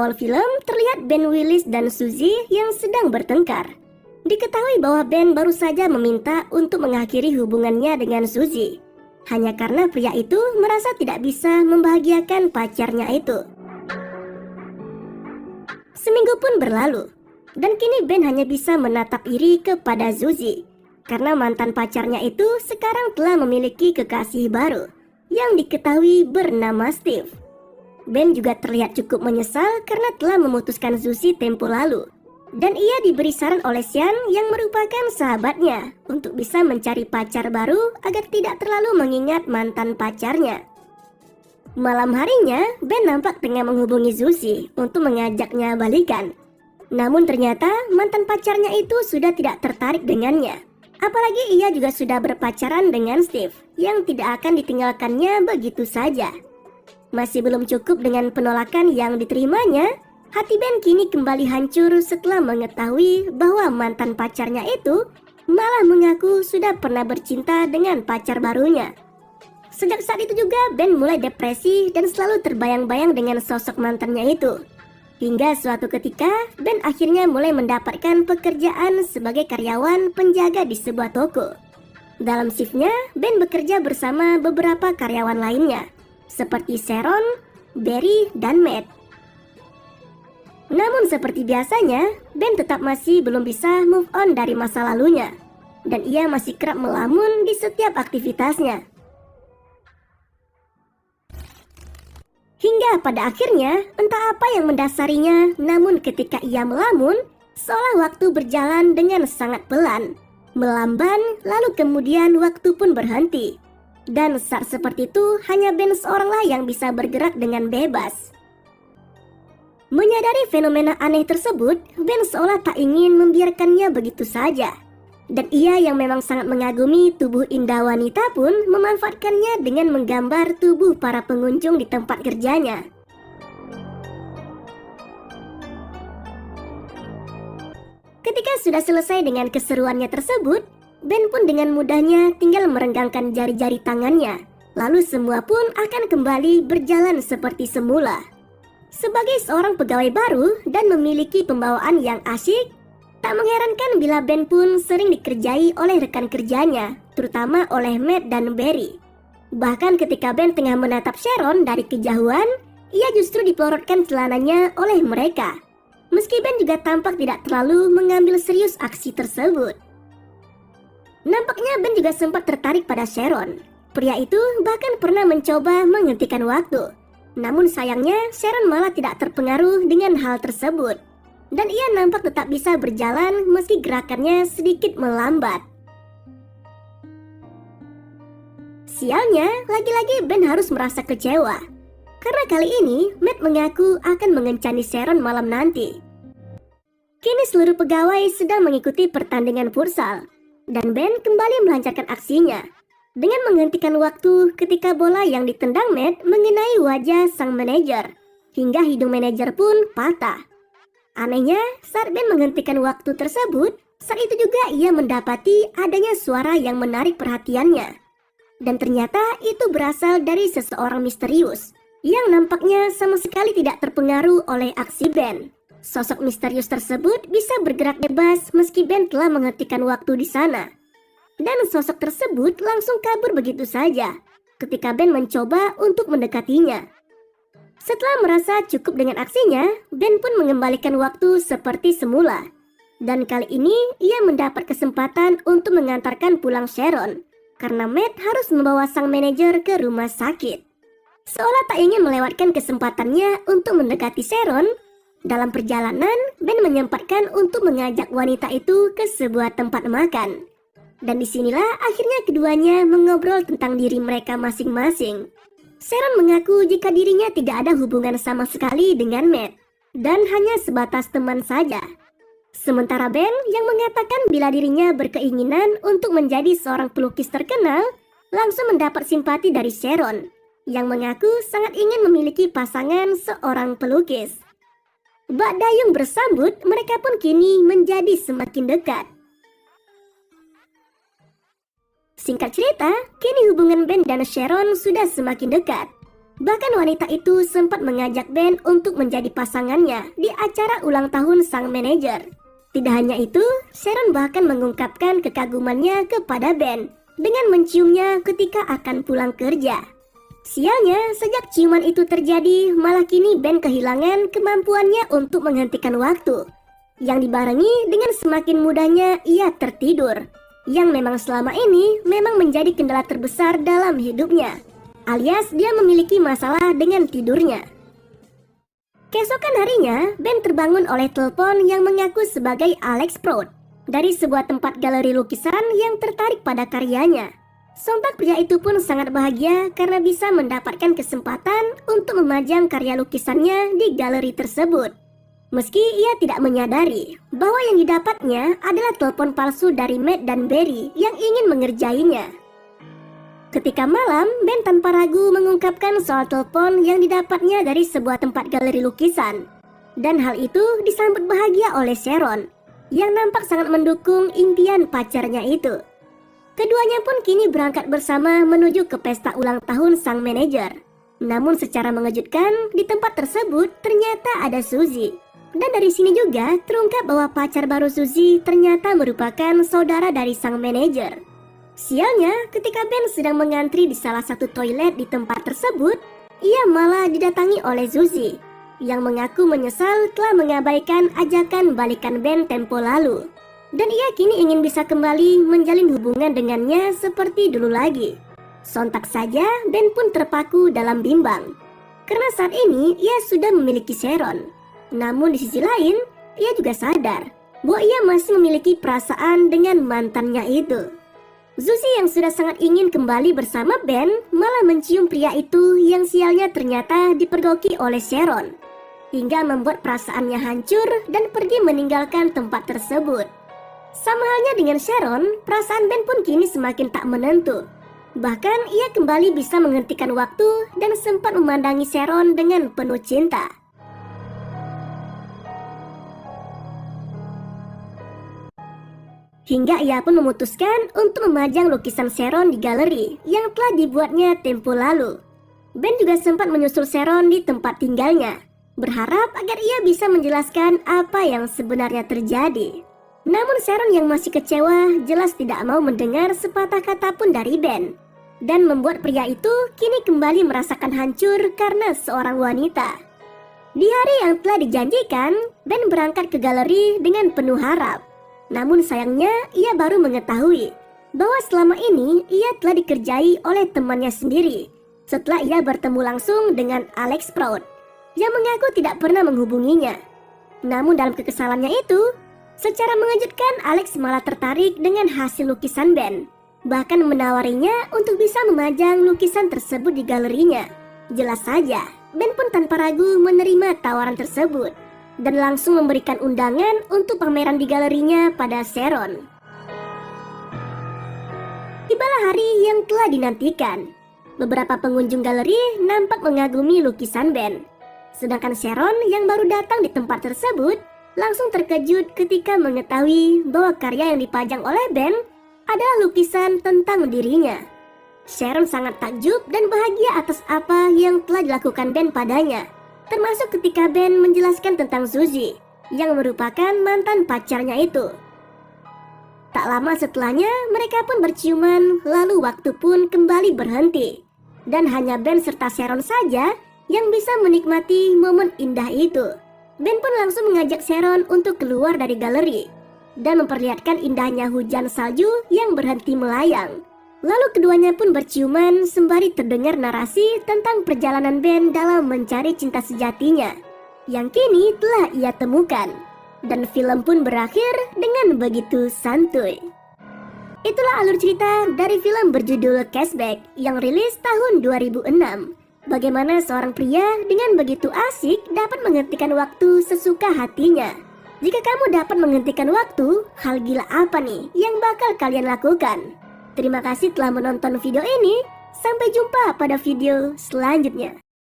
awal film terlihat Ben Willis dan Suzy yang sedang bertengkar. Diketahui bahwa Ben baru saja meminta untuk mengakhiri hubungannya dengan Suzy, hanya karena pria itu merasa tidak bisa membahagiakan pacarnya itu. Seminggu pun berlalu, dan kini Ben hanya bisa menatap iri kepada Suzy, karena mantan pacarnya itu sekarang telah memiliki kekasih baru, yang diketahui bernama Steve. Ben juga terlihat cukup menyesal karena telah memutuskan Suzy tempo lalu. Dan ia diberi saran oleh Sean yang merupakan sahabatnya untuk bisa mencari pacar baru agar tidak terlalu mengingat mantan pacarnya. Malam harinya, Ben nampak tengah menghubungi Suzy untuk mengajaknya balikan. Namun ternyata mantan pacarnya itu sudah tidak tertarik dengannya. Apalagi ia juga sudah berpacaran dengan Steve yang tidak akan ditinggalkannya begitu saja. Masih belum cukup dengan penolakan yang diterimanya, hati Ben kini kembali hancur setelah mengetahui bahwa mantan pacarnya itu malah mengaku sudah pernah bercinta dengan pacar barunya. Sejak saat itu juga Ben mulai depresi dan selalu terbayang-bayang dengan sosok mantannya itu. Hingga suatu ketika Ben akhirnya mulai mendapatkan pekerjaan sebagai karyawan penjaga di sebuah toko. Dalam shiftnya Ben bekerja bersama beberapa karyawan lainnya, seperti Sharon, Barry, dan Matt. Namun seperti biasanya, Ben tetap masih belum bisa move on dari masa lalunya, dan ia masih kerap melamun di setiap aktivitasnya. Hingga pada akhirnya, entah apa yang mendasarinya, namun ketika ia melamun, seolah waktu berjalan dengan sangat pelan, melamban, lalu kemudian waktu pun berhenti. Dan saat seperti itu, hanya Ben seoranglah yang bisa bergerak dengan bebas. Menyadari fenomena aneh tersebut, Ben seolah tak ingin membiarkannya begitu saja. Dan ia yang memang sangat mengagumi tubuh indah wanita pun memanfaatkannya dengan menggambar tubuh para pengunjung di tempat kerjanya. Ketika sudah selesai dengan keseruannya tersebut, Ben pun dengan mudahnya tinggal merenggangkan jari-jari tangannya. Lalu semua pun akan kembali berjalan seperti semula. Sebagai seorang pegawai baru dan memiliki pembawaan yang asyik, tak mengherankan bila Ben pun sering dikerjai oleh rekan kerjanya, terutama oleh Matt dan Barry. Bahkan ketika Ben tengah menatap Sharon dari kejauhan, ia justru dipelorotkan celananya oleh mereka. Meski Ben juga tampak tidak terlalu mengambil serius aksi tersebut. Nampaknya Ben juga sempat tertarik pada Sharon. Pria itu bahkan pernah mencoba menghentikan waktu. Namun sayangnya Sharon malah tidak terpengaruh dengan hal tersebut. Dan ia nampak tetap bisa berjalan meski gerakannya sedikit melambat. Sialnya, lagi-lagi Ben harus merasa kecewa. Karena kali ini Matt mengaku akan mengencani Sharon malam nanti. Kini seluruh pegawai sedang mengikuti pertandingan futsal. Dan Ben kembali melancarkan aksinya dengan menghentikan waktu ketika bola yang ditendang Matt mengenai wajah sang manajer, hingga hidung manajer pun patah. Anehnya, saat Ben menghentikan waktu tersebut, saat itu juga ia mendapati adanya suara yang menarik perhatiannya. Dan ternyata itu berasal dari seseorang misterius yang nampaknya sama sekali tidak terpengaruh oleh aksi Ben. Sosok misterius tersebut bisa bergerak bebas meski Ben telah menghentikan waktu di sana. Dan sosok tersebut langsung kabur begitu saja ketika Ben mencoba untuk mendekatinya. Setelah merasa cukup dengan aksinya, Ben pun mengembalikan waktu seperti semula. Dan kali ini ia mendapat kesempatan untuk mengantarkan pulang Sharon, karena Matt harus membawa sang manajer ke rumah sakit. Seolah tak ingin melewatkan kesempatannya untuk mendekati Sharon, dalam perjalanan, Ben menyempatkan untuk mengajak wanita itu ke sebuah tempat makan. Dan disinilah akhirnya keduanya mengobrol tentang diri mereka masing-masing. Sharon mengaku jika dirinya tidak ada hubungan sama sekali dengan Matt, dan hanya sebatas teman saja. Sementara Ben yang mengatakan bila dirinya berkeinginan untuk menjadi seorang pelukis terkenal, langsung mendapat simpati dari Sharon, yang mengaku sangat ingin memiliki pasangan seorang pelukis. Bak dayung bersambut, mereka pun kini menjadi semakin dekat. Singkat cerita, kini hubungan Ben dan Sharon sudah semakin dekat. Bahkan wanita itu sempat mengajak Ben untuk menjadi pasangannya di acara ulang tahun sang manajer. Tidak hanya itu, Sharon bahkan mengungkapkan kekagumannya kepada Ben dengan menciumnya ketika akan pulang kerja. Sialnya, sejak ciuman itu terjadi, malah kini Ben kehilangan kemampuannya untuk menghentikan waktu, yang dibarengi dengan semakin mudahnya ia tertidur, yang memang selama ini memang menjadi kendala terbesar dalam hidupnya, alias dia memiliki masalah dengan tidurnya. Keesokan harinya, Ben terbangun oleh telepon yang mengaku sebagai Alex Prout dari sebuah tempat galeri lukisan yang tertarik pada karyanya. Sontak pria itu pun sangat bahagia karena bisa mendapatkan kesempatan untuk memajang karya lukisannya di galeri tersebut. Meski ia tidak menyadari bahwa yang didapatnya adalah telepon palsu dari Matt dan Barry yang ingin mengerjainya. Ketika malam, Ben tanpa ragu mengungkapkan soal telepon yang didapatnya dari sebuah tempat galeri lukisan. Dan hal itu disambut bahagia oleh Sharon, yang nampak sangat mendukung impian pacarnya itu. Keduanya pun kini berangkat bersama menuju ke pesta ulang tahun sang manajer. Namun secara mengejutkan, di tempat tersebut ternyata ada Suzy. Dan dari sini juga terungkap bahwa pacar baru Suzy ternyata merupakan saudara dari sang manajer. Sialnya, ketika Ben sedang mengantri di salah satu toilet di tempat tersebut, ia malah didatangi oleh Suzy, yang mengaku menyesal telah mengabaikan ajakan balikan Ben tempo lalu. Dan ia kini ingin bisa kembali menjalin hubungan dengannya seperti dulu lagi. Sontak saja Ben pun terpaku dalam bimbang, karena saat ini ia sudah memiliki Sharon. Namun di sisi lain, ia juga sadar bahwa ia masih memiliki perasaan dengan mantannya itu. Suzy yang sudah sangat ingin kembali bersama Ben malah mencium pria itu yang sialnya ternyata dipergoki oleh Sharon, hingga membuat perasaannya hancur dan pergi meninggalkan tempat tersebut. Sama halnya dengan Sharon, perasaan Ben pun kini semakin tak menentu. Bahkan ia kembali bisa menghentikan waktu dan sempat memandangi Sharon dengan penuh cinta. Hingga ia pun memutuskan untuk memajang lukisan Sharon di galeri yang telah dibuatnya tempo lalu. Ben juga sempat menyusul Sharon di tempat tinggalnya, berharap agar ia bisa menjelaskan apa yang sebenarnya terjadi. Namun Sharon yang masih kecewa jelas tidak mau mendengar sepatah kata pun dari Ben, dan membuat pria itu kini kembali merasakan hancur karena seorang wanita. Di hari yang telah dijanjikan, Ben berangkat ke galeri dengan penuh harap. Namun sayangnya ia baru mengetahui bahwa selama ini ia telah dikerjai oleh temannya sendiri setelah ia bertemu langsung dengan Alex Prout yang mengaku tidak pernah menghubunginya. Namun dalam kekesalannya itu, secara mengejutkan Alex malah tertarik dengan hasil lukisan Ben, bahkan menawarinya untuk bisa memajang lukisan tersebut di galerinya. Jelas saja, Ben pun tanpa ragu menerima tawaran tersebut dan langsung memberikan undangan untuk pameran di galerinya pada Sharon. Tibalah hari yang telah dinantikan. Beberapa pengunjung galeri nampak mengagumi lukisan Ben, sedangkan Sharon yang baru datang di tempat tersebut langsung terkejut ketika mengetahui bahwa karya yang dipajang oleh Ben adalah lukisan tentang dirinya. Sharon sangat takjub dan bahagia atas apa yang telah dilakukan Ben padanya, termasuk ketika Ben menjelaskan tentang Suzy yang merupakan mantan pacarnya itu. Tak lama setelahnya mereka pun berciuman, lalu waktu pun kembali berhenti, dan hanya Ben serta Sharon saja yang bisa menikmati momen indah itu. Ben pun langsung mengajak Sharon untuk keluar dari galeri dan memperlihatkan indahnya hujan salju yang berhenti melayang. Lalu keduanya pun berciuman sembari terdengar narasi tentang perjalanan Ben dalam mencari cinta sejatinya yang kini telah ia temukan. Dan film pun berakhir dengan begitu santuy. Itulah alur cerita dari film berjudul Cashback yang rilis tahun 2006. Bagaimana seorang pria dengan begitu asik dapat menghentikan waktu sesuka hatinya. Jika kamu dapat menghentikan waktu, hal gila apa nih yang bakal kalian lakukan? Terima kasih telah menonton video ini. Sampai jumpa pada video selanjutnya.